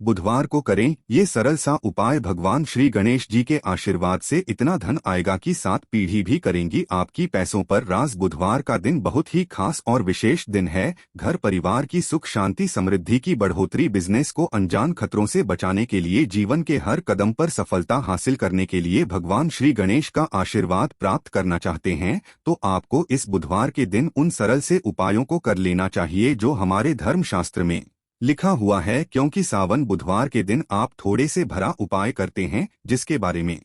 बुधवार को करें ये सरल सा उपाय। भगवान श्री गणेश जी के आशीर्वाद से इतना धन आएगा कि 7 पीढ़ी भी करेंगी आपकी पैसों पर राज। बुधवार का दिन बहुत ही खास और विशेष दिन है। घर परिवार की सुख शांति समृद्धि की बढ़ोतरी, बिजनेस को अनजान खतरों से बचाने के लिए, जीवन के हर कदम पर सफलता हासिल करने के लिए भगवान श्री गणेश का आशीर्वाद प्राप्त करना चाहते हैं तो आपको इस बुधवार के दिन उन सरल से उपायों को कर लेना चाहिए जो हमारे धर्मशास्त्र में लिखा हुआ है। क्योंकि सावन बुधवार के दिन आप थोड़े से भरा उपाय करते हैं जिसके बारे में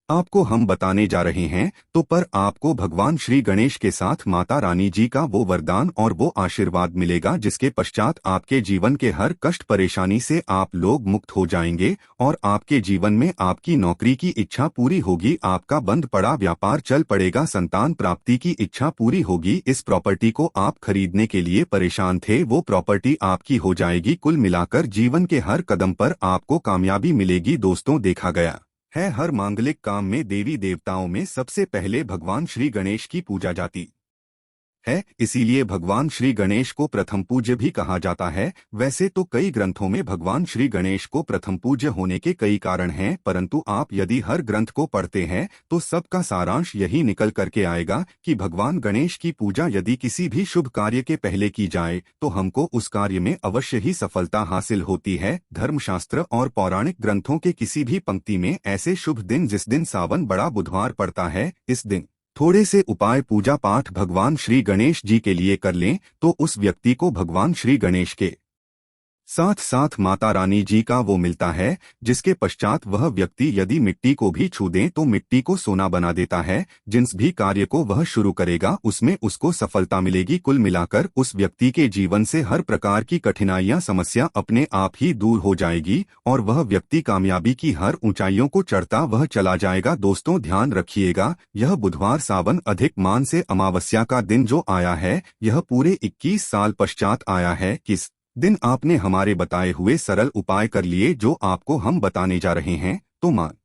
आपको हम बताने जा रहे हैं तो पर आपको भगवान श्री गणेश के साथ माता रानी जी का वो वरदान और वो आशीर्वाद मिलेगा जिसके पश्चात आपके जीवन के हर कष्ट परेशानी से आप लोग मुक्त हो जाएंगे और आपके जीवन में आपकी नौकरी की इच्छा पूरी होगी, आपका बंद पड़ा व्यापार चल पड़ेगा, संतान प्राप्ति की इच्छा पूरी होगी। इस प्रॉपर्टी को आप खरीदने के लिए परेशान थे वो प्रॉपर्टी आपकी हो जाएगी। कुल मिलाकर जीवन के हर कदम पर आपको कामयाबी मिलेगी। दोस्तों, देखा गया है हर मांगलिक काम में देवी देवताओं में सबसे पहले भगवान श्री गणेश की पूजा जाती है, इसीलिए भगवान श्री गणेश को प्रथम पूज्य भी कहा जाता है। वैसे तो कई ग्रंथों में भगवान श्री गणेश को प्रथम पूज्य होने के कई कारण हैं, परंतु आप यदि हर ग्रंथ को पढ़ते हैं तो सबका सारांश यही निकल करके आएगा कि भगवान गणेश की पूजा यदि किसी भी शुभ कार्य के पहले की जाए तो हमको उस कार्य में अवश्य ही सफलता हासिल होती है। धर्मशास्त्र और पौराणिक ग्रंथों के किसी भी पंक्ति में ऐसे शुभ दिन जिस दिन सावन बड़ा बुधवार पड़ता है, इस दिन थोड़े से उपाय पूजा पाठ भगवान श्री गणेश जी के लिए कर लें तो उस व्यक्ति को भगवान श्री गणेश के साथ साथ माता रानी जी का वो मिलता है जिसके पश्चात वह व्यक्ति यदि मिट्टी को भी छू दें तो मिट्टी को सोना बना देता है। जिस भी कार्य को वह शुरू करेगा उसमें उसको सफलता मिलेगी। कुल मिलाकर उस व्यक्ति के जीवन से हर प्रकार की कठिनाइयां समस्या अपने आप ही दूर हो जाएगी और वह व्यक्ति कामयाबी की हर ऊंचाइयों को चढ़ता वह चला जाएगा। दोस्तों, ध्यान रखिएगा, यह बुधवार सावन अधिक मान से अमावस्या का दिन जो आया है यह पूरे 21 साल पश्चात आया है। किस दिन आपने हमारे बताए हुए सरल उपाय कर लिए जो आपको हम बताने जा रहे हैं तो मान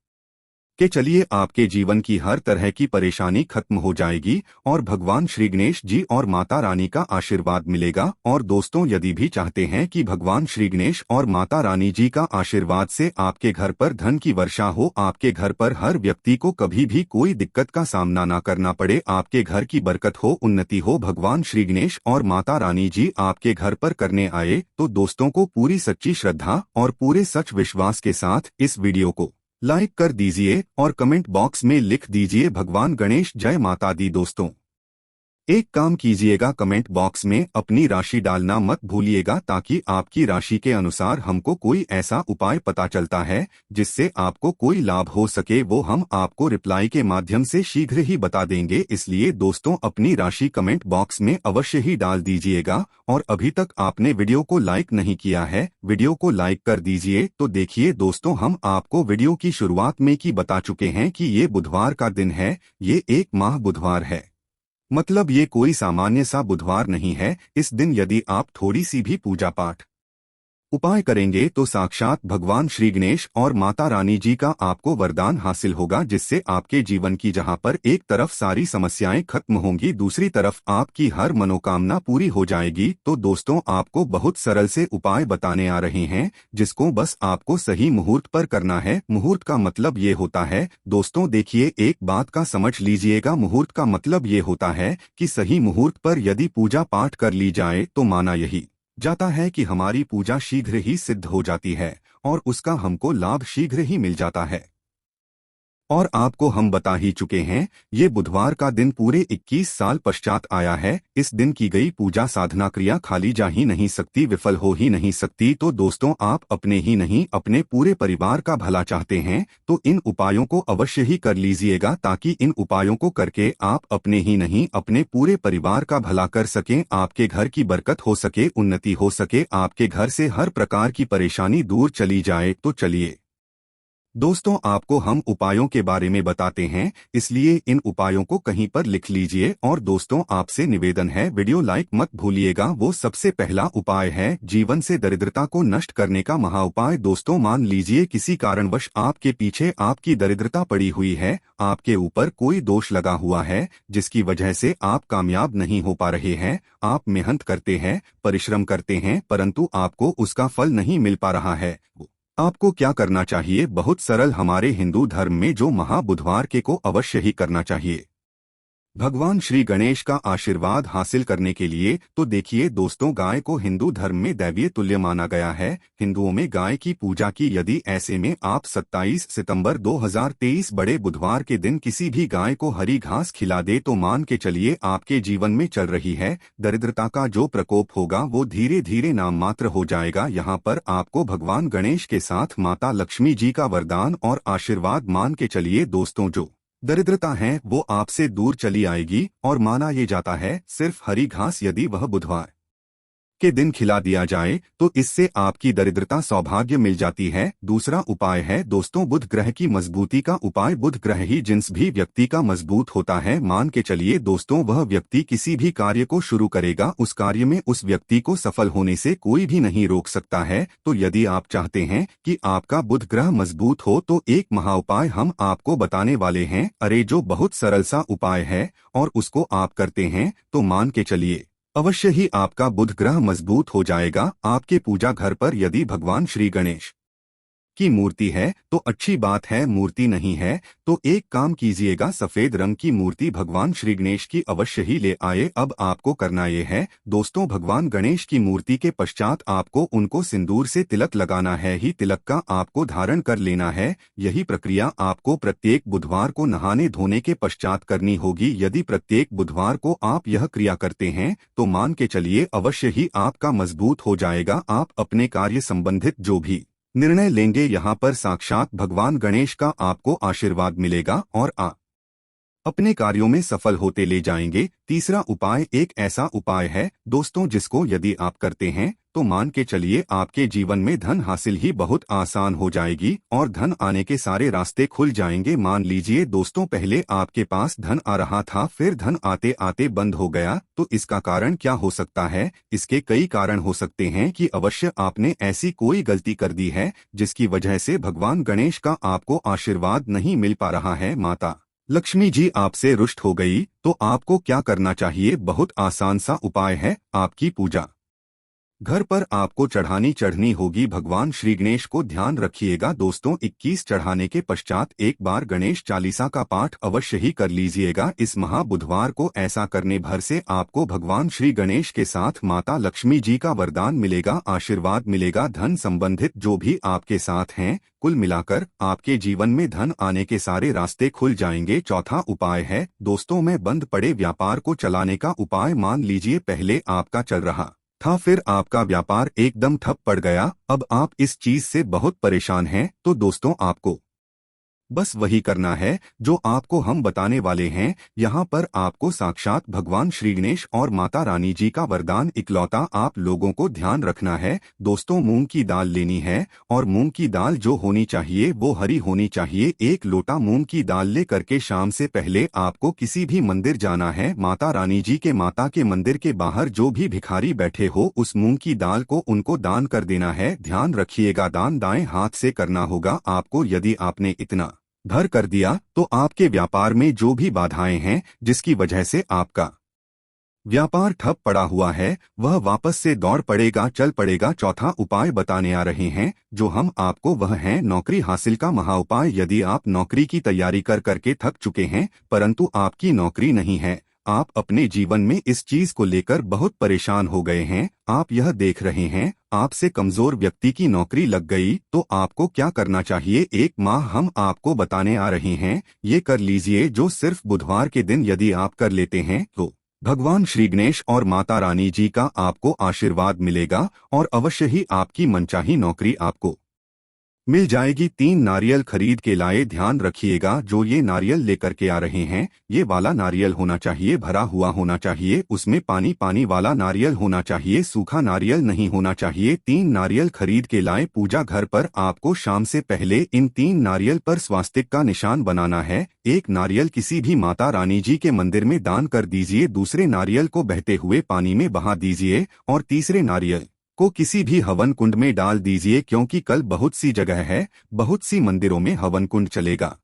के चलिए आपके जीवन की हर तरह की परेशानी खत्म हो जाएगी और भगवान श्री गणेश जी और माता रानी का आशीर्वाद मिलेगा। और दोस्तों, यदि भी चाहते हैं कि भगवान श्री गणेश और माता रानी जी का आशीर्वाद से आपके घर पर धन की वर्षा हो, आपके घर पर हर व्यक्ति को कभी भी कोई दिक्कत का सामना ना करना पड़े, आपके घर की बरकत हो, उन्नति हो, भगवान श्री गणेश और माता रानी जी आपके घर पर करने आए तो दोस्तों को पूरी सच्ची श्रद्धा और पूरे सच विश्वास के साथ इस वीडियो को लाइक कर दीजिए और कमेंट बॉक्स में लिख दीजिए भगवान गणेश जय माता दी। दोस्तों, एक काम कीजिएगा, कमेंट बॉक्स में अपनी राशि डालना मत भूलिएगा ताकि आपकी राशि के अनुसार हमको कोई ऐसा उपाय पता चलता है जिससे आपको कोई लाभ हो सके वो हम आपको रिप्लाई के माध्यम से शीघ्र ही बता देंगे। इसलिए दोस्तों, अपनी राशि कमेंट बॉक्स में अवश्य ही डाल दीजिएगा और अभी तक आपने वीडियो को लाइक नहीं किया है, वीडियो को लाइक कर दीजिए। तो देखिए दोस्तों, हम आपको वीडियो की शुरुआत में ही बता चुके हैं कि ये बुधवार का दिन है, ये एक माह बुधवार है, मतलब ये कोई सामान्य सा बुधवार नहीं है। इस दिन यदि आप थोड़ी सी भी पूजा पाठ उपाय करेंगे तो साक्षात भगवान श्री गणेश और माता रानी जी का आपको वरदान हासिल होगा जिससे आपके जीवन की जहां पर एक तरफ सारी समस्याएं खत्म होंगी, दूसरी तरफ आपकी हर मनोकामना पूरी हो जाएगी। तो दोस्तों, आपको बहुत सरल से उपाय बताने आ रहे हैं जिसको बस आपको सही मुहूर्त पर करना है। मुहूर्त का मतलब ये होता है दोस्तों, देखिए एक बात का समझ लीजिएगा, मुहूर्त का मतलब ये होता है कि सही मुहूर्त पर यदि पूजा पाठ कर ली जाए तो माना यही जाता है कि हमारी पूजा शीघ्र ही सिद्ध हो जाती है और उसका हमको लाभ शीघ्र ही मिल जाता है। और आपको हम बता ही चुके हैं, ये बुधवार का दिन पूरे 21 साल पश्चात आया है। इस दिन की गई पूजा साधना क्रिया खाली जा ही नहीं सकती, विफल हो ही नहीं सकती। तो दोस्तों, आप अपने ही नहीं अपने पूरे परिवार का भला चाहते हैं तो इन उपायों को अवश्य ही कर लीजिएगा ताकि इन उपायों को करके आप अपने ही नहीं अपने पूरे परिवार का भला कर सकें, आपके घर की बरकत हो सके, उन्नति हो सके, आपके घर से हर प्रकार की परेशानी दूर चली जाए। तो चलिए दोस्तों, आपको हम उपायों के बारे में बताते हैं, इसलिए इन उपायों को कहीं पर लिख लीजिए। और दोस्तों, आपसे निवेदन है, वीडियो लाइक मत भूलिएगा। वो सबसे पहला उपाय है जीवन से दरिद्रता को नष्ट करने का महाउपाय। दोस्तों, मान लीजिए किसी कारणवश आपके पीछे आपकी दरिद्रता पड़ी हुई है, आपके ऊपर कोई दोष लगा हुआ है जिसकी वजह से आप कामयाब नहीं हो पा रहे हैं। आप मेहनत करते हैं, परिश्रम करते हैं, परंतु आपको उसका फल नहीं मिल पा रहा है। आपको क्या करना चाहिए? बहुत सरल, हमारे हिंदू धर्म में जो महाबुधवार के को अवश्य ही करना चाहिए भगवान श्री गणेश का आशीर्वाद हासिल करने के लिए। तो देखिए दोस्तों, गाय को हिंदू धर्म में दैवीय तुल्य माना गया है। हिंदुओं में गाय की पूजा की। यदि ऐसे में आप 27 सितंबर 2023 बड़े बुधवार के दिन किसी भी गाय को हरी घास खिला दे तो मान के चलिए आपके जीवन में चल रही है दरिद्रता का जो प्रकोप होगा वो धीरे धीरे नाम मात्र हो जाएगा। यहाँ पर आपको भगवान गणेश के साथ माता लक्ष्मी जी का वरदान और आशीर्वाद मान के चलिए दोस्तों, जो दरिद्रता है वो आपसे दूर चली आएगी। और माना ये जाता है सिर्फ हरी घास यदि वह बुधवार के दिन खिला दिया जाए तो इससे आपकी दरिद्रता सौभाग्य मिल जाती है। दूसरा उपाय है दोस्तों बुध ग्रह की मजबूती का उपाय। बुध ग्रह ही जिस भी व्यक्ति का मजबूत होता है, मान के चलिए दोस्तों, वह व्यक्ति किसी भी कार्य को शुरू करेगा, उस कार्य में उस व्यक्ति को सफल होने से कोई भी नहीं रोक सकता है। तो यदि आप चाहते हैं कि आपका बुध ग्रह मजबूत हो तो एक महाउपाय हम आपको बताने वाले हैं। अरे जो बहुत सरल सा उपाय है और उसको आप करते हैं तो मान के चलिए अवश्य ही आपका बुध ग्रह मजबूत हो जाएगा। आपके पूजा घर पर यदि भगवान श्री गणेश की मूर्ति है तो अच्छी बात है, मूर्ति नहीं है तो एक काम कीजिएगा, सफेद रंग की मूर्ति भगवान श्री गणेश की अवश्य ही ले आए। अब आपको करना ये है दोस्तों, भगवान गणेश की मूर्ति के पश्चात आपको उनको सिंदूर से तिलक लगाना है ही तिलक का आपको धारण कर लेना है। यही प्रक्रिया आपको प्रत्येक बुधवार को नहाने धोने के पश्चात करनी होगी। यदि प्रत्येक बुधवार को आप यह क्रिया करते हैं तो मान के चलिए अवश्य ही आपका मजबूत हो जाएगा। आप अपने कार्य संबंधित जो भी निर्णय लेंगे यहाँ पर साक्षात भगवान गणेश का आपको आशीर्वाद मिलेगा और आप अपने कार्यों में सफल होते ले जाएंगे। तीसरा उपाय एक ऐसा उपाय है दोस्तों जिसको यदि आप करते हैं तो मान के चलिए आपके जीवन में धन हासिल ही बहुत आसान हो जाएगी और धन आने के सारे रास्ते खुल जाएंगे। मान लीजिए दोस्तों, पहले आपके पास धन आ रहा था, फिर धन आते आते बंद हो गया, तो इसका कारण क्या हो सकता है? इसके कई कारण हो सकते हैं कि अवश्य आपने ऐसी कोई गलती कर दी है जिसकी वजह से भगवान गणेश का आपको आशीर्वाद नहीं मिल पा रहा है। माता लक्ष्मी जी आपसे रुष्ट हो गई तो आपको क्या करना चाहिए? बहुत आसान सा उपाय है, आपकी पूजा घर पर आपको चढ़नी होगी भगवान श्री गणेश को। ध्यान रखिएगा दोस्तों, 21 चढ़ाने के पश्चात एक बार गणेश चालीसा का पाठ अवश्य ही कर लीजिएगा। इस महाबुधवार को ऐसा करने भर से आपको भगवान श्री गणेश के साथ माता लक्ष्मी जी का वरदान मिलेगा, आशीर्वाद मिलेगा। धन संबंधित जो भी आपके साथ हैं, कुल मिलाकर आपके जीवन में धन आने के सारे रास्ते खुल जाएंगे। चौथा उपाय है दोस्तों, मैं बंद पड़े व्यापार को चलाने का उपाय। मान लीजिए पहले आपका चल रहा था, फिर आपका व्यापार एकदम ठप पड़ गया, अब आप इस चीज से बहुत परेशान हैं, तो दोस्तों आपको बस वही करना है जो आपको हम बताने वाले हैं। यहाँ पर आपको साक्षात भगवान श्री गणेश और माता रानी जी का वरदान इकलौता आप लोगों को ध्यान रखना है। दोस्तों, मूंग की दाल लेनी है और मूंग की दाल जो होनी चाहिए वो हरी होनी चाहिए। 1 लोटा मूंग की दाल ले करके शाम से पहले आपको किसी भी मंदिर जाना है। माता रानी जी के माता के मंदिर के बाहर जो भी भिखारी बैठे हो उस मूंग की दाल को उनको दान कर देना है। ध्यान रखिएगा, दान दाएं हाथ से करना होगा आपको। यदि आपने इतना भर कर दिया तो आपके व्यापार में जो भी बाधाएं हैं जिसकी वजह से आपका व्यापार ठप पड़ा हुआ है वह वापस से दौड़ पड़ेगा, चल पड़ेगा। चौथा उपाय बताने आ रहे हैं जो हम आपको, वह है नौकरी हासिल का महाउपाय। यदि आप नौकरी की तैयारी कर करके थक चुके हैं परंतु आपकी नौकरी नहीं है, आप अपने जीवन में इस चीज को लेकर बहुत परेशान हो गए हैं, आप यह देख रहे हैं आपसे कमजोर व्यक्ति की नौकरी लग गई, तो आपको क्या करना चाहिए? 1 माह हम आपको बताने आ रहे हैं, ये कर लीजिए जो सिर्फ बुधवार के दिन यदि आप कर लेते हैं तो भगवान श्री गणेश और माता रानी जी का आपको आशीर्वाद मिलेगा और अवश्य ही आपकी मनचाही नौकरी आपको मिल जाएगी। 3 नारियल खरीद के लाए। ध्यान रखिएगा जो ये नारियल लेकर के आ रहे हैं, ये वाला नारियल होना चाहिए, भरा हुआ होना चाहिए, उसमें पानी पानी वाला नारियल होना चाहिए, सूखा नारियल नहीं होना चाहिए। 3 नारियल खरीद के लाए। पूजा घर पर आपको शाम से पहले इन 3 नारियल पर स्वास्तिक का निशान बनाना है। एक नारियल किसी भी माता रानी जी के मंदिर में दान कर दीजिए, दूसरे नारियल को बहते हुए पानी में बहा दीजिए और तीसरे नारियल को किसी भी हवन कुंड में डाल दीजिए, क्योंकि कल बहुत सी जगह है, बहुत सी मंदिरों में हवन कुंड चलेगा।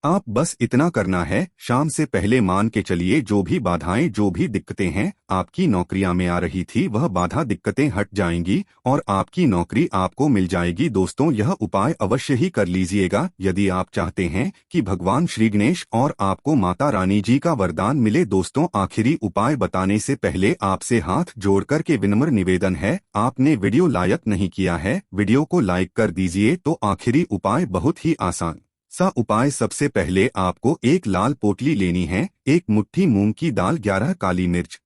आप बस इतना करना है, शाम से पहले मान के चलिए जो भी बाधाएं, जो भी दिक्कतें हैं आपकी नौकरियां में आ रही थी, वह बाधा दिक्कतें हट जाएंगी और आपकी नौकरी आपको मिल जाएगी। दोस्तों, यह उपाय अवश्य ही कर लीजिएगा यदि आप चाहते हैं कि भगवान श्री गणेश और आपको माता रानी जी का वरदान मिले। दोस्तों, आखिरी उपाय बताने से पहले आपसे हाथ जोड़कर के विनम्र निवेदन है, आपने वीडियो लाइक नहीं किया है, वीडियो को लाइक कर दीजिए। तो आखिरी उपाय बहुत ही आसान सा उपाय। सबसे पहले आपको एक लाल पोटली लेनी है, 1 मुट्ठी मूंग की दाल, 11 काली मिर्च,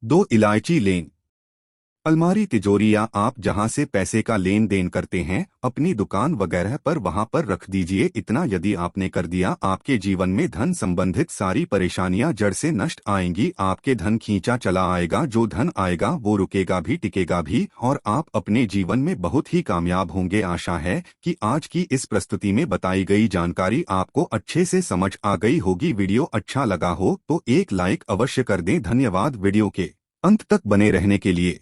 2 इलायची लें। अलमारी, तिजोरी या आप जहां से पैसे का लेन देन करते हैं, अपनी दुकान वगैरह पर, वहां पर रख दीजिए। इतना यदि आपने कर दिया, आपके जीवन में धन संबंधित सारी परेशानियां जड़ से नष्ट आएंगी। आपके धन खींचा चला आएगा, जो धन आएगा वो रुकेगा भी, टिकेगा भी और आप अपने जीवन में बहुत ही कामयाब होंगे। आशा है कि आज की इस प्रस्तुति में बताई गई जानकारी आपको अच्छे से समझ आ गई होगी। वीडियो अच्छा लगा हो तो एक लाइक अवश्य कर दें। धन्यवाद वीडियो के अंत तक बने रहने के लिए।